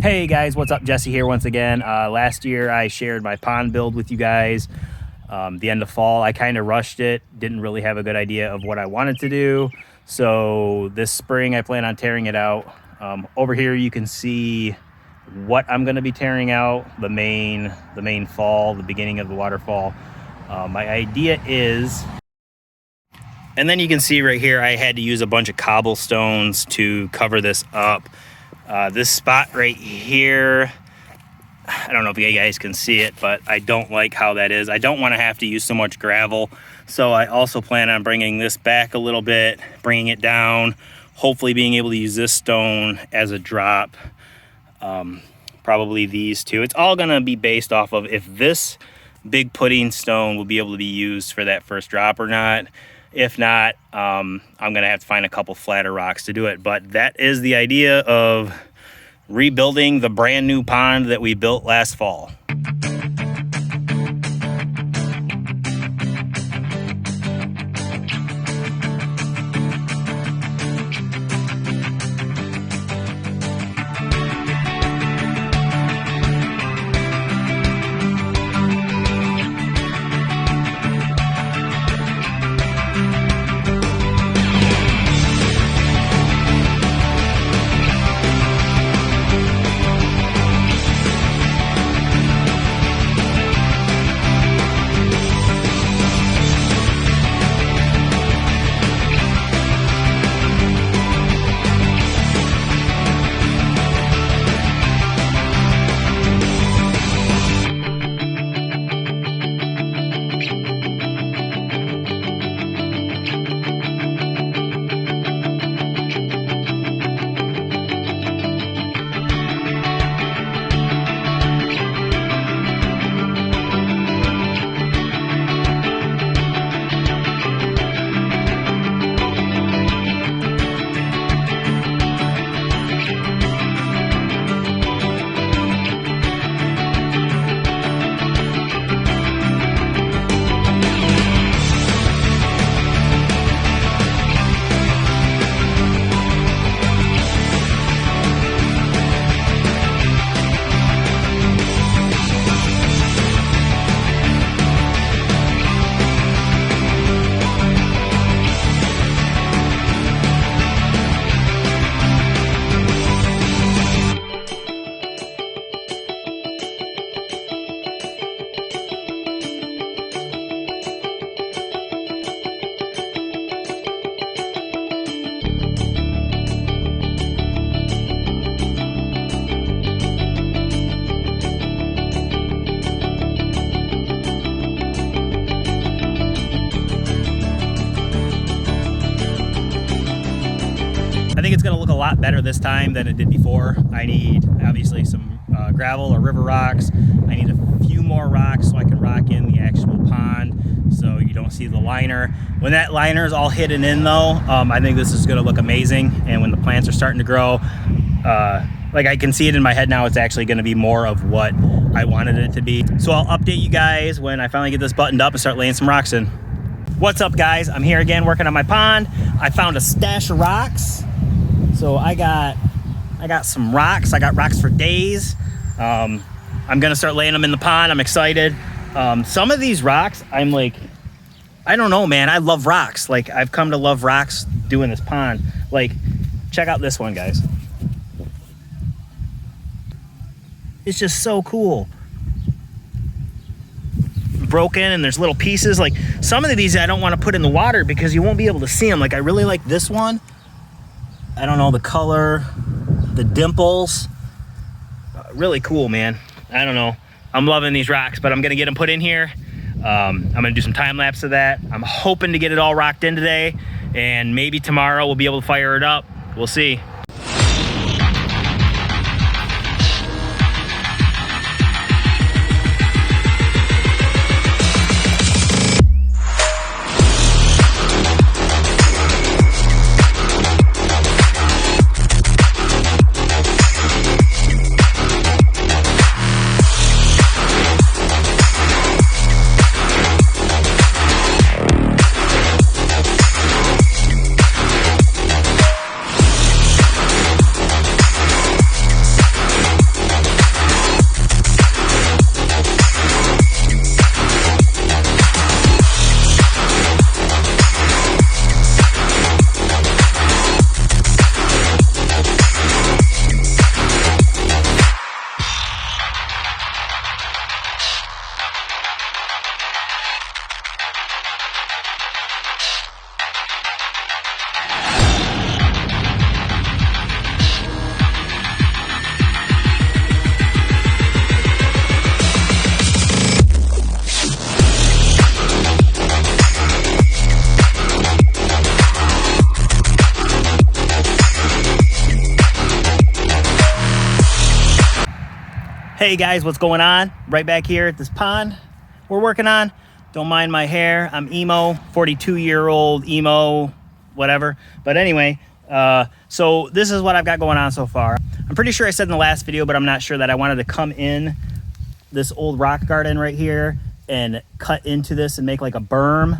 Hey guys, what's up? Jesse here once again. Last year I shared my pond build with you guys. The end of fall, I kind of rushed it. Didn't really have a good idea of what I wanted to do. So this spring I plan on tearing it out. Over here you can see what I'm going to be tearing out, the main fall, the beginning of the waterfall. My idea is, and then you can see right here I had to use a bunch of cobblestones to cover this up. This spot right here, I don't know if you guys can see it, but I don't like how that is. I don't want to have to use so much gravel. So I also plan on bringing this back a little bit, bringing it down, hopefully being able to use this stone as a drop. Probably these two. It's all going to be based off of if this big pudding stone will be able to be used for that first drop or not. If not, I'm going to have to find a couple flatter rocks to do it. But that is the idea of rebuilding the brand new pond that we built last fall. I think it's going to look a lot better this time than it did before. I need obviously some gravel or river rocks. I need a few more rocks so I can rock in the actual pond so you don't see the liner. When that liner is all hidden in though, I think this is going to look amazing. And when the plants are starting to grow, like I can see it in my head now, it's actually going to be more of what I wanted it to be. So I'll update you guys when I finally get this buttoned up and start laying some rocks in. What's up guys? I'm here again working on my pond. I found a stash of rocks. So I got some rocks. I got rocks for days. I'm gonna start laying them in the pond. I'm excited. Some of these rocks, I'm like, I don't know, man. I love rocks. Like I've come to love rocks doing this pond. Like, check out this one, guys. It's just so cool. Broken and there's little pieces. Like some of these I don't want to put in the water because you won't be able to see them. Like I really like this one. I don't know, the color, the dimples, really cool, man. I don't know. I'm loving these rocks, but I'm gonna get them put in here. I'm gonna do some time lapse of that. I'm hoping to get it all rocked in today, and maybe tomorrow we'll be able to fire it up. We'll see. Hey guys, what's going on? Right back here at this pond we're working on. Don't mind my hair. I'm Emo, 42-year-old Emo, whatever. But anyway, so this is what I've got going on so far. I'm pretty sure I said in the last video, but I'm not sure, that I wanted to come in this old rock garden right here and cut into this and make like a berm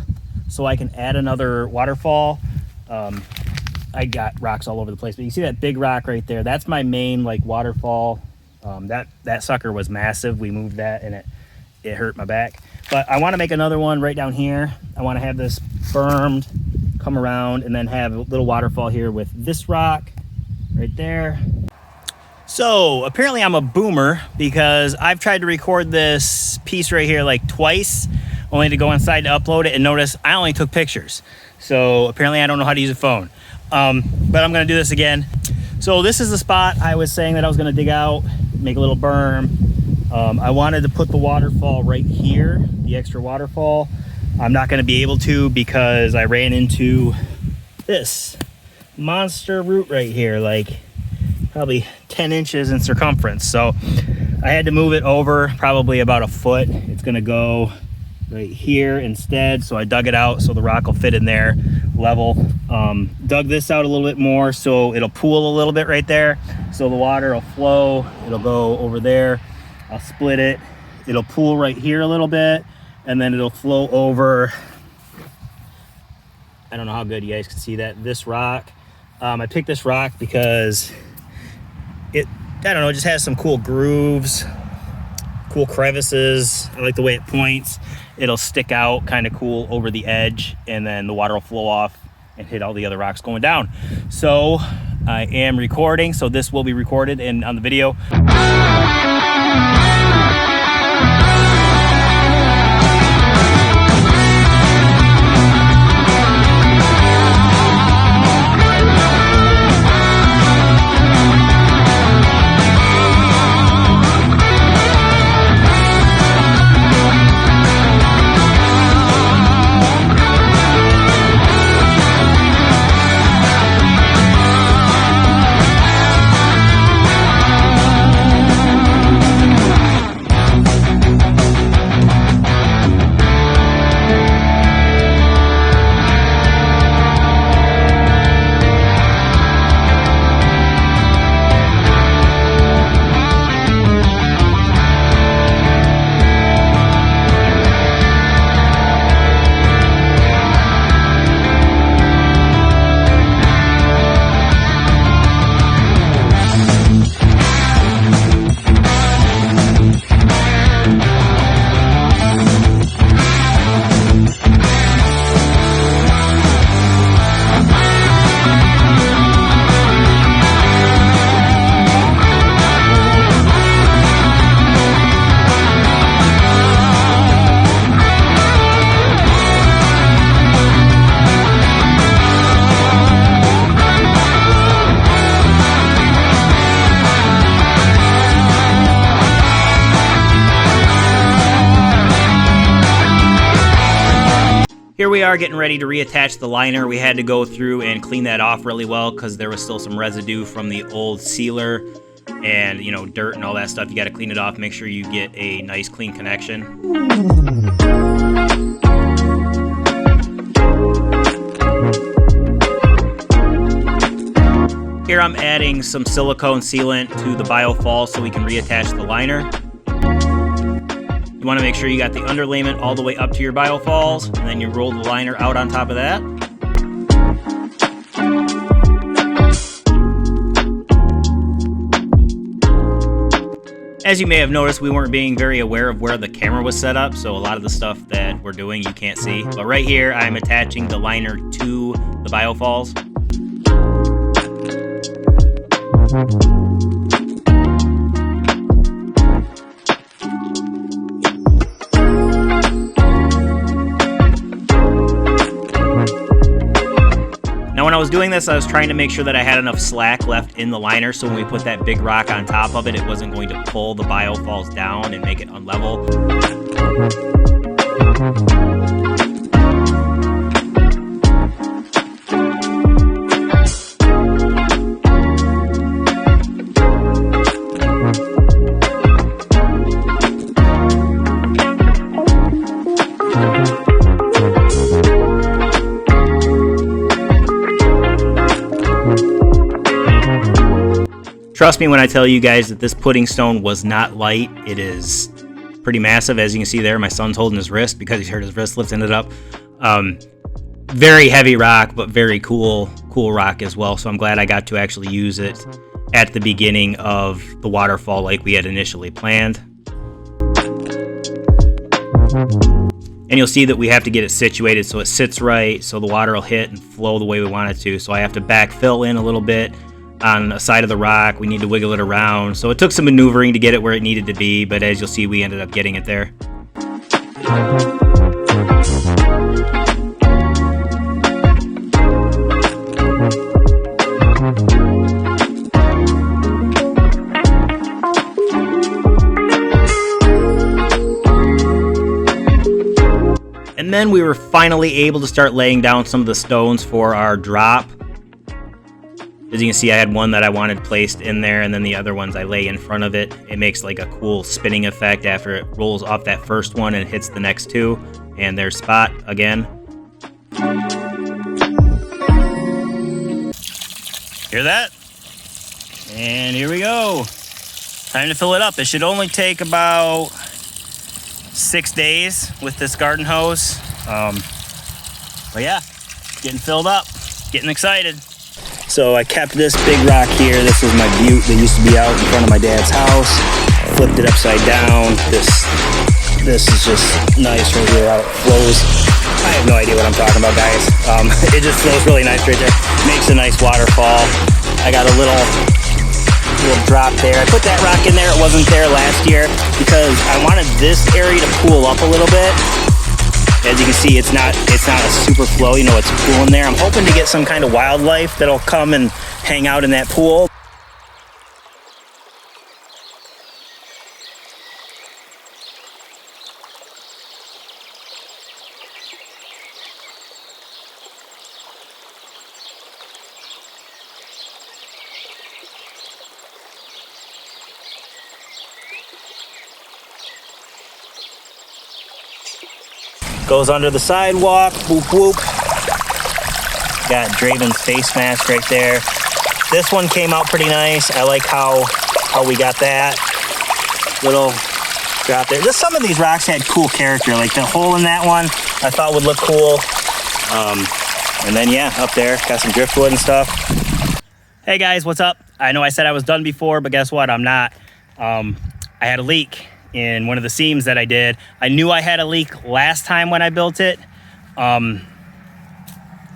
so I can add another waterfall. I got rocks all over the place, but you see that big rock right there? That's my main like waterfall. That sucker was massive. We moved that and it hurt my back. But I want to make another one right down here. I want to have this bermed, come around, and then have a little waterfall here with this rock right there. So apparently I'm a boomer because I've tried to record this piece right here like twice, only to go inside to upload it, and notice I only took pictures. So apparently I don't know how to use a phone. But I'm gonna do this again. So this is the spot I was saying that I was gonna dig out, make a little berm. I wanted to put the waterfall right here, the extra waterfall. I'm not gonna be able to because I ran into this monster root right here, like probably 10 inches in circumference. So I had to move it over probably about a foot. It's gonna go right here instead. So I dug it out so the rock will fit in there level. Dug this out a little bit more so it'll pool a little bit right there. So the water will flow, it'll go over there. I'll split it. It'll pool right here a little bit and then it'll flow over. I don't know how good you guys can see that. This rock, I picked this rock because it, I don't know, it just has some cool grooves, cool crevices. I like the way it points. It'll stick out kind of cool over the edge, and then the water will flow off and hit all the other rocks going down. So I am recording, so this will be recorded and on the video. Here we are getting ready to reattach the liner. We had to go through and clean that off really well because there was still some residue from the old sealer and, you know, dirt and all that stuff. You got to clean it off, make sure you get a nice clean connection. Here I'm adding some silicone sealant to the biofall so we can reattach the liner. You want to make sure you got the underlayment all the way up to your biofalls, and then you roll the liner out on top of that. As you may have noticed, we weren't being very aware of where the camera was set up, so a lot of the stuff that we're doing you can't see. But right here, I'm attaching the liner to the biofalls. Now when I was doing this, I was trying to make sure that I had enough slack left in the liner so when we put that big rock on top of it, it wasn't going to pull the biofalls down and make it unlevel. Trust me when I tell you guys that this pudding stone was not light. It is pretty massive. As you can see there, my son's holding his wrist because he's hurt his wrist lifting it up. Very heavy rock, but very cool rock as well. So I'm glad I got to actually use it at the beginning of the waterfall like we had initially planned. And you'll see that we have to get it situated so it sits right, so the water will hit and flow the way we want it to. So I have to backfill in a little bit on the side of the rock. We need to wiggle it around. So it took some maneuvering to get it where it needed to be, but as you'll see, we ended up getting it there. And then we were finally able to start laying down some of the stones for our drop. As you can see, I had one that I wanted placed in there, and then the other ones I lay in front of it. It makes like a cool spinning effect after it rolls off that first one and hits the next two. And there's Spot again. Hear that? And here we go. Time to fill it up. It should only take about 6 days with this garden hose. But yeah, getting filled up, getting excited. So I kept this big rock here. This was my butte that used to be out in front of my dad's house. Flipped it upside down. This is just nice right here, how it flows. I have no idea what I'm talking about, guys. It just flows really nice right there. Makes a nice waterfall. I got a little drop there. I put that rock in there. It wasn't there last year because I wanted this area to cool up a little bit. As you can see, it's not a super flow. You know, it's cool in there. I'm hoping to get some kind of wildlife that'll come and hang out in that pool. Goes under the sidewalk, whoop whoop. Got Draven's face mask right there. This one came out pretty nice. I like how we got that little drop there. Just some of these rocks had cool character, like the hole in that one I thought would look cool. And then yeah, up there, got some driftwood and stuff. Hey guys, what's up? I know I said I was done before, but guess what? I'm not. I had a leak in one of the seams that I did. I knew I had a leak last time when I built it. And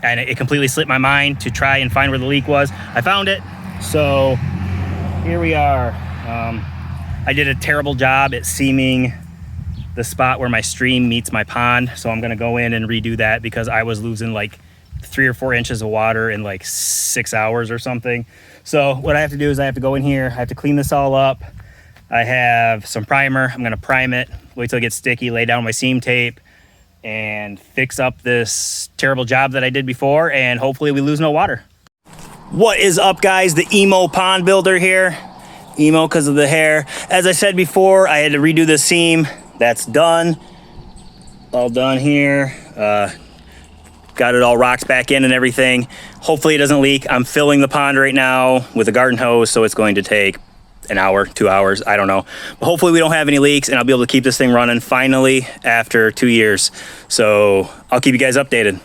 it completely slipped my mind to try and find where the leak was. I found it, so here we are. I did a terrible job at seaming the spot where my stream meets my pond, so I'm gonna go in and redo that because I was losing like 3 or 4 inches of water in like 6 hours or something. So what I have to do is I have to go in here, I have to clean this all up. I have some primer. I'm gonna prime it, wait till it gets sticky, lay down my seam tape, and fix up this terrible job that I did before, and hopefully we lose no water. What is up, guys? The Emo Pondbuilder here. Emo because of the hair. As I said before, I had to redo the seam. That's done. All done here. Got it all rocks back in and everything. Hopefully it doesn't leak. I'm filling the pond right now with a garden hose, so it's going to take an hour, 2 hours, I don't know. But hopefully we don't have any leaks and I'll be able to keep this thing running finally after 2 years. So I'll keep you guys updated.